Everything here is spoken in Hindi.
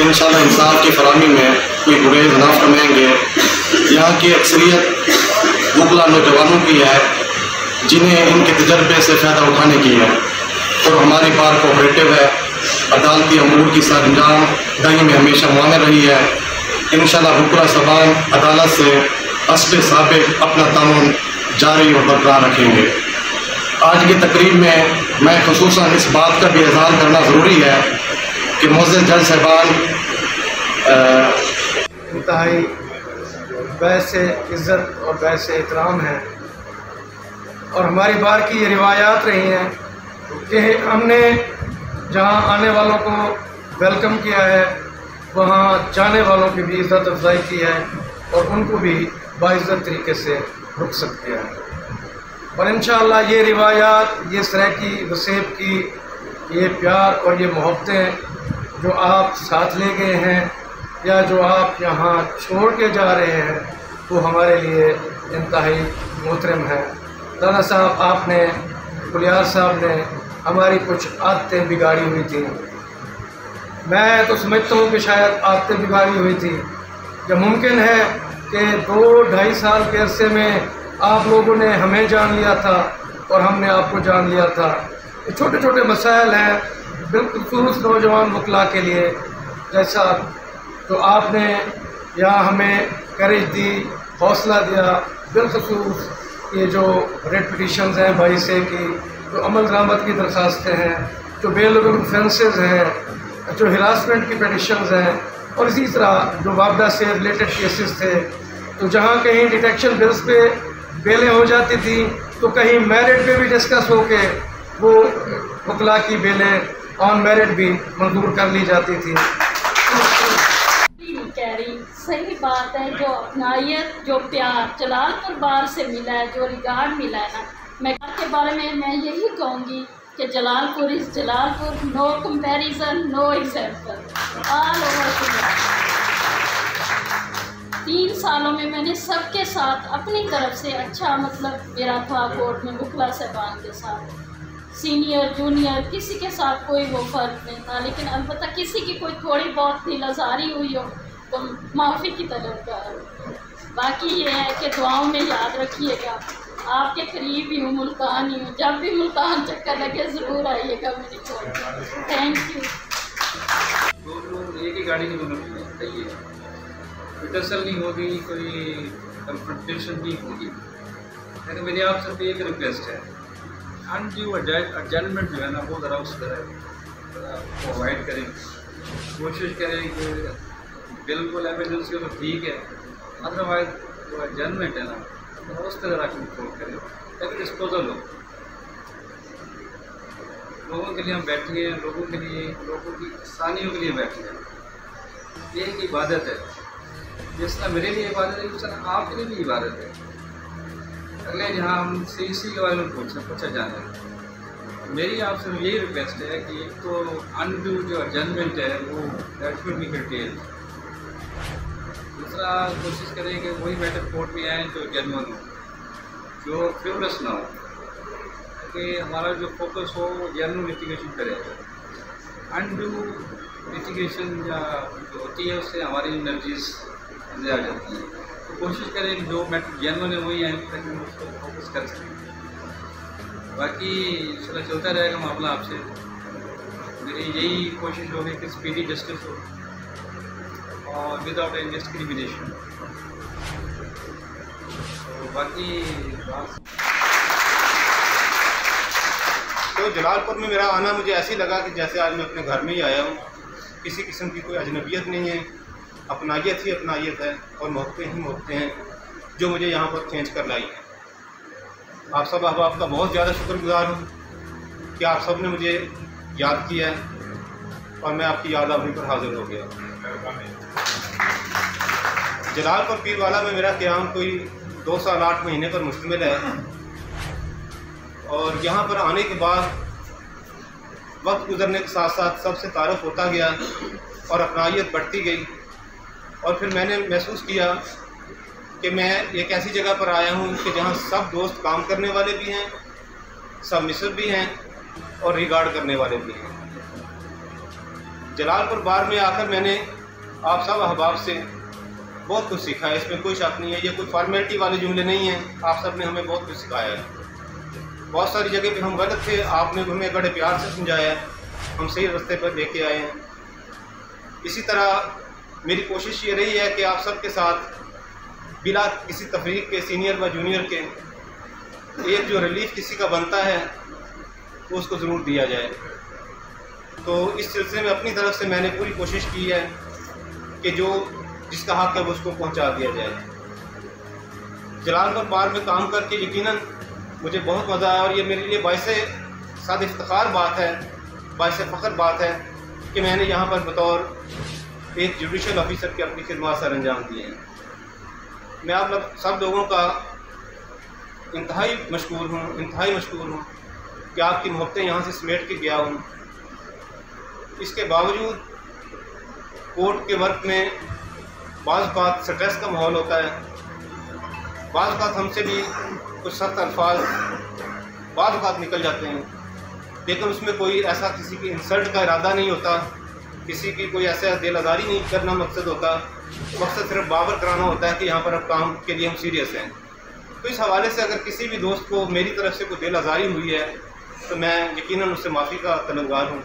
इंशाल्लाह इंसाफ की फराहमी में कोई गुरेज ना फरमाएंगे। यहाँ की अक्सरियत मुगला नौजवानों की है जिन्हें इनके तजर्बे से फ़ायदा उठाने की है और हमारी बार कोऑपरेटिव है। अदालती अमूर की सरंजाम दही में हमेशा माने रही है। इंशाल्लाह बुकरा सबान अदालत से अस्ल साबिक अपना ताउन जारी और बरकरार रखेंगे। आज की तकरीब में मैं खुसूसन इस बात का भी इज़हार करना ज़रूरी है कि मुअज़्ज़ज़ जज साहबान इंतहाई बैसे इज़्ज़त और बैसे एहतराम है और हमारी बार की ये रिवायात रही हैं कि हमने जहाँ आने वालों को वेलकम किया है वहाँ जाने वालों की भी इज़्ज़त अफजाई की है और उनको भी बाइज़्ज़त तरीके से रुख़्सत किया है। और इंशाअल्लाह ये रिवायात, ये सराकी वसेब की ये प्यार और ये मोहब्बतें जो आप साथ ले गए हैं या जो आप यहाँ छोड़ के जा रहे हैं वो हमारे लिए इंतहाई मोहतरम है। दादा साहब, आपने, कुलियार साहब ने हमारी कुछ आदतें बिगाड़ी हुई थी। मैं तो समझता हूँ कि शायद आदतें बिगाड़ी हुई थी। जब मुमकिन है कि 2-2.5 साल के अरसे में आप लोगों ने हमें जान लिया था और हमने आपको जान लिया था। ये छोटे छोटे मसाइल हैं बिल्कुल खसूस नौजवान वकला के लिए, जैसा तो आपने यहाँ हमें करेज दी, हौसला दिया। बिलखसूस ये जो रेड पिटिशंस हैं 22A की, जो अमल दरामद की दरखास्तें हैं, जो बेल ऑफेंसेस हैं, जो हिरासमेंट की पिटिशंस हैं और इसी तरह जो वापदा से रिलेटेड केसेस थे, तो जहाँ कहीं डिटेक्शन बिल्स पे बेलें हो जाती थी तो कहीं मेरिट पे भी डिस्कस होके वो वकला की बेलें ऑन मेरिट भी मंजूर कर ली जाती थी। कह रही सही बात है, जो अपनायत, जो प्यार जलालपुर बार से मिला है, जो रिगार्ड मिला है ना, मैं के बारे में मैं यही कहूँगी कि Jalalpur is Jalalpur, no comparison, no example, all over. 3 सालों में मैंने सबके साथ अपनी तरफ से अच्छा मतलब मेरा था कोर्ट में वकला साहबान के साथ, सीनियर जूनियर किसी के साथ कोई वो फ़र्क नहीं था। लेकिन अलबत्ता किसी की कोई थोड़ी बहुत दिल आज़ारी हुई हो तो माफ़ी की तलबगार। बाकी ये है कि दुआओं में याद रखिएगा, आपके करीब ही हूँ, मुल्तान ही हूँ, जब भी मुल्तान चक्कर लगे ज़रूर आइएगा मेरी कोर्ट। Thank you. तो एक ही गाड़ी की जरूरत चाहिए, डिस्कशन नहीं होगी, कोई कंफ्रंटेशन नहीं होगी। लेकिन मेरी आप सबसे एक रिक्वेस्ट है, अनड्यू एडजस्टमेंट जो है ना वो ज़रा उस तरह अवॉइड करें। कोशिश करें कि बिल्कुल एमरजेंसी हो तो ठीक है, अदरवाइज जो एडजस्टमेंट है ना तो उस तरह कंट्रोल करें ताकि डिस्पोजल हो। लोगों के लिए हम बैठे हैं, लोगों के लिए, लोगों की आसानियों के लिए बैठे हैं। ये एक इबादत है, जिस तरह मेरे लिए इबादत है उस तरह आपके लिए भी इबादत है। अगले जहाँ हम CC के बारे में पूछा जाना है, मेरी आपसे यही रिक्वेस्ट है कि एक तो अनड्यू जो एडजस्टमेंट है वो दैट शुड बी कर्टेल्ड। दूसरा, कोशिश करें कि वही मैटर कोर्ट में आए जो जेन्युइन हो, जो फ्रिवलस ना हो, कि हमारा जो फोकस हो वो जेन्युइन लिटिगेशन करे। अनड्यू लिटिगेशन या जो होती है उससे हमारी एनर्जीज अंदर आ जाती हैं। तो कोशिश करें कि जो मैटर जेन्युइन है वही आए ताकि हम उसको फोकस कर सकें। बाकी इंशाल्लाह चलता रहेगा मामला आपसे। मेरी यही कोशिश होगी कि स्पीडी जस्टिस हो और विदाउट एनी डिस्क्रिमिनेशन। तो बाकी तो जलालपुर में मेरा आना मुझे ऐसे ही लगा कि जैसे आज मैं अपने घर में ही आया हूँ। किसी किस्म की कोई अजनबियत नहीं है, अपनायत ही अपनायत है और मोहब्बतें ही मोहब्बतें हैं जो मुझे यहाँ पर खींच कर लाई हैं। आप सब अहबाब का बहुत ज़्यादा शुक्रगुजार हूँ कि आप सब ने मुझे याद किया है और मैं आपकी याद आवर पर हाजिर हो गया। जलालपुर पीरवाला में मेरा क़याम कोई 2 साल 8 महीने पर मुश्तमिल है और यहाँ पर आने के बाद वक्त गुजरने के साथ साथ सबसे तारुफ होता गया और अपनायत बढ़ती गई। और फिर मैंने महसूस किया कि मैं एक ऐसी जगह पर आया हूँ कि जहाँ सब दोस्त काम करने वाले भी हैं, सब मिसर भी हैं और रिगार्ड करने वाले भी हैं। जलालपुर बार में आकर मैंने आप सब अहबाब से बहुत कुछ सीखा है, इसमें कोई शक नहीं है। ये कोई फॉर्मेलिटी वाले जुमले नहीं हैं। आप सब ने हमें बहुत कुछ सिखाया है। बहुत सारी जगह पे हम गलत थे, आपने हमें बड़े प्यार से समझाया है, हम सही रास्ते पर लेके आए हैं। इसी तरह मेरी कोशिश ये रही है कि आप सबके साथ बिला किसी तफरीक के, सीनियर व जूनियर के, एक जो रिलीफ किसी का बनता है तो उसको ज़रूर दिया जाए। तो इस सिलसिले में अपनी तरफ से मैंने पूरी कोशिश की है कि जो जिसका हक है वो उसको पहुंचा दिया जाए। जलालपुर पार्क में काम करके यकीनन मुझे बहुत मज़ा आया और ये मेरे लिए बाइसे साद इफ्तिखार बात है, बाइसे फ़ख्र बात है कि मैंने यहाँ पर बतौर एक जुडिशल ऑफिसर की अपनी खिदमत सर अंजाम दिए हैं। मैं आप लोग सब लोगों का इंतहाई मशकूर हूँ कि आपकी मोहब्बतें यहाँ से समेट के गया हूँ। इसके बावजूद कोर्ट के वर्क में बाज़ बात स्ट्रेस का माहौल होता है, बाज़ बात हमसे भी कुछ सख्त अल्फाज बाज़ बात निकल जाते हैं, लेकिन उसमें कोई ऐसा किसी की इंसल्ट का इरादा नहीं होता, किसी की कोई ऐसा दिल आज़ारी नहीं करना मकसद होता। मकसद सिर्फ बावर कराना होता है कि यहाँ पर अब काम के लिए हम सीरियस हैं। तो इस हवाले से अगर किसी भी दोस्त को मेरी तरफ से कोई दिल आज़ारी हुई है तो मैं यकीनन उससे माफ़ी का तलबगार हूँ।